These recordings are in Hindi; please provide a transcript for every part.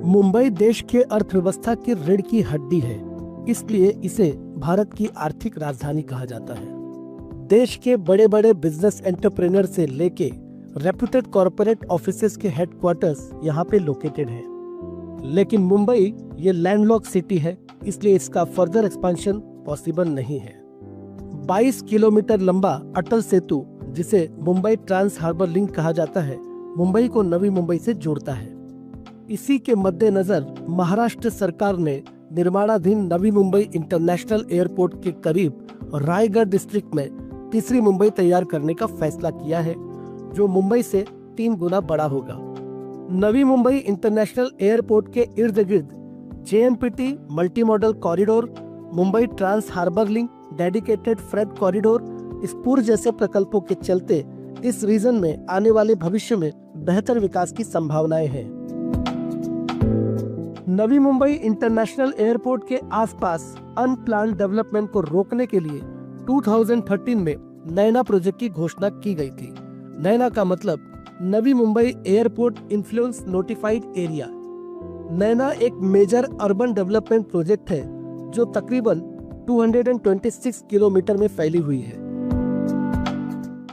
मुंबई देश के अर्थव्यवस्था की रीढ़ की हड्डी है, इसलिए इसे भारत की आर्थिक राजधानी कहा जाता है। देश के बड़े बड़े बिजनेस एंटरप्रेन्योर से लेके रेप्यूटेड कॉर्पोरेट ऑफिसेज के हेडक्वार्टर्स यहाँ पे लोकेटेड हैं। लेकिन मुंबई ये लैंडलॉक सिटी है, इसलिए इसका फर्दर एक्सपेंशन पॉसिबल नहीं है। 22 किलोमीटर लंबा अटल सेतु, जिसे मुंबई ट्रांस हार्बर लिंक कहा जाता है, मुंबई को नवी मुंबई से जोड़ता है। इसी के मद्देनजर महाराष्ट्र सरकार ने निर्माणाधीन नवी मुंबई इंटरनेशनल एयरपोर्ट के करीब रायगढ़ डिस्ट्रिक्ट में तीसरी मुंबई तैयार करने का फैसला किया है, जो मुंबई से 3 गुना बड़ा होगा। नवी मुंबई इंटरनेशनल एयरपोर्ट के इर्द गिर्द JNPT multi modal corridor, Mumbai trans harbour link, dedicated freight corridor, spur जैसे प्रकल्पों के चलते इस रीजन में आने वाले भविष्य में बेहतर विकास की संभावनाएं हैं। नवी मुंबई इंटरनेशनल एयरपोर्ट के आसपास अनप्लान्ड डेवलपमेंट को रोकने के लिए 2013 में नैना प्रोजेक्ट की घोषणा की गई थी। नैना का मतलब Navi Mumbai airport influence notified area. NAINA एक मेजर अर्बन डेवलपमेंट प्रोजेक्ट है जो तकरीबन 226 किलोमीटर में फैली हुई है,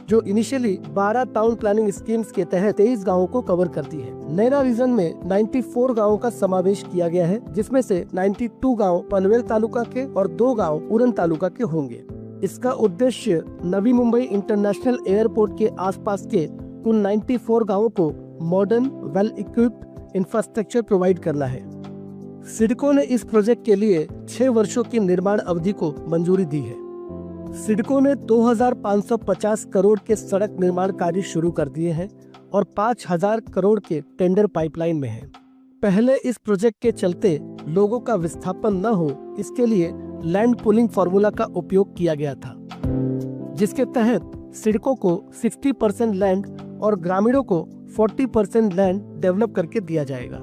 जो इनिशियली 12 टाउन प्लानिंग स्कीम्स के तहत 23 गांवों को कवर करती है। नैना रीजन में 94 गांवों का समावेश किया गया है, जिसमें से 92 गांव पनवेल तालुका के और 2 गांव उरण तालुका के होंगे। इसका उद्देश्य नवी मुंबई इंटरनेशनल एयरपोर्ट के आसपास के कुल 94 गांवों को modern well equipped infrastructure provide करना है। सिडको ने इस प्रोजेक्ट के लिए 6 वर्षों की निर्माण अवधि को मंजूरी दी है। सिडको ने 2550 करोड़ के सड़क निर्माण कार्य शुरू कर दिए हैं और 5000 करोड़ के टेंडर पाइपलाइन में हैं। पहले इस प्रोजेक्ट के चलते लोगों का विस्थापन न हो, इसके लिए लैंड पूलिंग फॉर्मूला का उपयोग किया गया था, जिसके तहत सिडको को 60% लैंड और ग्रामीणों को 40% लैंड डेवलप करके दिया जाएगा।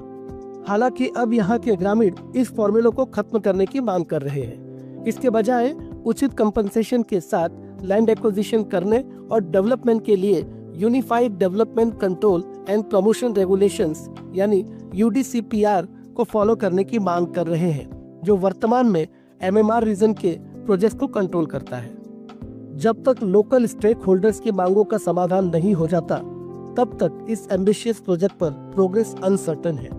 हालांकि अब यहाँ के ग्रामीण इस फॉर्मूले को खत्म करने की मांग कर रहे हैं। इसके बजाय उचित कंपनसेशन के साथ लैंड एक्विजिशन करने और डेवलपमेंट के लिए unified development control and promotion regulations यानी UDCPR को फॉलो करने की मांग कर रहे हैं, जो वर्तमान में MMR रीजन के प्रोजेक्ट को कंट्रोल करता है। जब तक लोकल स्टेक होल्डर्स की मांगों का समाधान नहीं हो जाता, तब तक इस एम्बिशियस प्रोजेक्ट पर प्रोग्रेस अनसर्टेन है।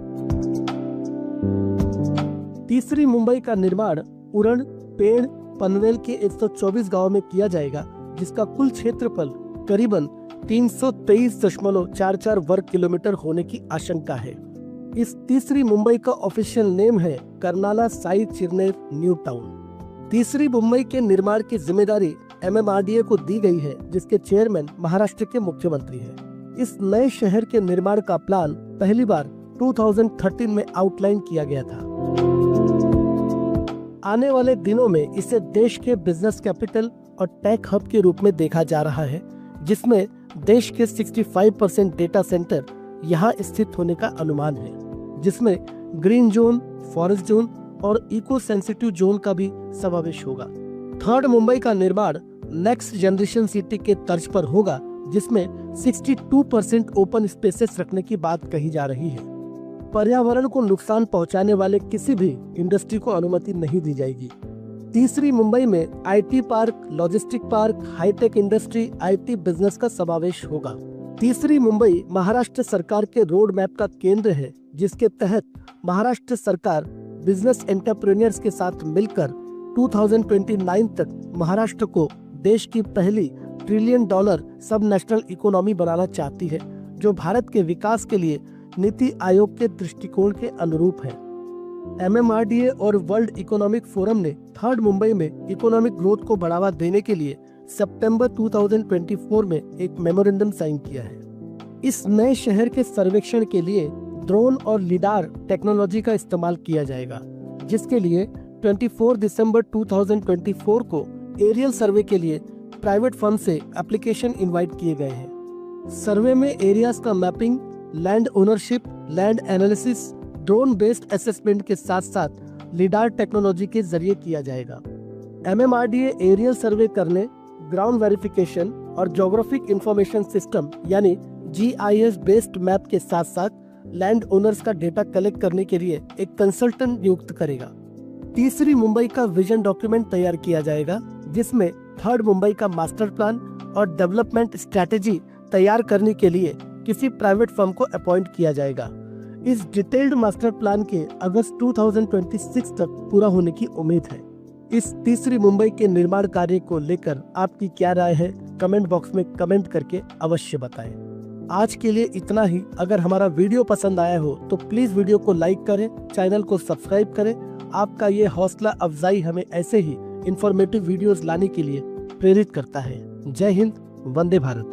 तीसरी मुंबई का निर्माण उरण, पेड़, पनवेल के 124 गांव में किया जाएगा, जिसका कुल क्षेत्रफल करीबन 323.44 वर्ग किलोमीटर होने की आशंका है। इस तीसरी मुंबई का ऑफिशियल नेम है कर्नाला साई चिरनेर न्यू टाउन। तीसरी मुंबई के निर्माण की जिम्मेदारी MMRDA को दी गई है, जिसके चेयरमैन महाराष्ट्र के मुख्यमंत्री हैं। इस नए शहर के निर्माण का प्लान पहली बार 2013 में आउटलाइन किया गया था। आने वाले दिनों में इसे देश के बिजनेस कैपिटल और टेक हब के रूप में देखा जा रहा है, जिसमें देश के 65% डेटा सेंटर यहाँ स्थित होने का अनुमान है, जिसमें ग्रीन जोन, फॉरेस्ट जोन और इको सेंसिटिव जोन का भी समावेश होगा। थर्ड मुंबई का निर्माण नेक्स्ट जनरेशन सिटी के तर्ज पर होगा, जिसमें 62% ओपन स्पेसेस रखने की बात कही जा रही है। पर्यावरण को नुकसान पहुंचाने वाले किसी भी इंडस्ट्री को अनुमति नहीं दी जाएगी। तीसरी मुंबई में IT park, logistic park, hitech industry, IT business का समावेश होगा। तीसरी मुंबई महाराष्ट्र सरकार के रोड मैप का केंद्र है, जिसके तहत महाराष्ट्र सरकार बिजनेस एंटरप्रेन्योर्स के साथ मिलकर 2029 तक महाराष्ट्र को देश की पहली $1 ट्रिलियन सब नेशनल इकोनॉमी बनाना चाहती है, जो भारत के विकास के लिए नीति आयोग के दृष्टिकोण के अनुरूप है। MMRDA और वर्ल्ड इकोनॉमिक फोरम ने थर्ड मुंबई में इकोनॉमिक ग्रोथ को बढ़ावा देने के लिए सितंबर 2024 में एक मेमोरेंडम साइन किया है। इस नए शहर के सर्वेक्षण के लिए ड्रोन और लिडार टेक्नोलॉजी का इस्तेमाल किया जाएगा, जिसके लिए 24 दिसंबर 2024 को एरियल सर्वे के लिए प्राइवेट फर्म से एप्लीकेशन इनवाइट किए गए हैं। सर्वे में एरियाज का mapping, land ownership, land analysis, drone based assessment के साथ साथ लिडार टेक्नोलॉजी के जरिए किया जाएगा। MMRDA एरियल सर्वे करने, ग्राउंड वेरिफिकेशन और ज्योग्राफिक इंफॉर्मेशन सिस्टम यानी GIS बेस्ड मैप के साथ साथ लैंड ओनर्स का डेटा कलेक्ट करने के लिए एक कंसल्टेंट नियुक्त करेगा। तीसरी मुंबई का विजन डॉक्यूमेंट तैयार किया जाएगा, जिसमें थर्ड मुंबई का मास्टर प्लान और डेवलपमेंट स्ट्रैटेजी तैयार करने के लिए किसी प्राइवेट फर्म को अपॉइंट किया जाएगा। इस डिटेल्ड मास्टर प्लान के अगस्त 2026 तक पूरा होने की उम्मीद है। इस तीसरी मुंबई के निर्माण कार्य को लेकर आपकी क्या राय है, कमेंट बॉक्स में कमेंट करके अवश्य बताएं। आज के लिए इतना ही। अगर हमारा वीडियो पसंद आया हो तो प्लीज वीडियो को लाइक करें, चैनल को सब्सक्राइब करें। आपका ये हौसला अफजाई हमें ऐसे ही इंफॉर्मेटिव वीडियोस लाने के लिए प्रेरित करता है। जय हिंद, वंदे भारत।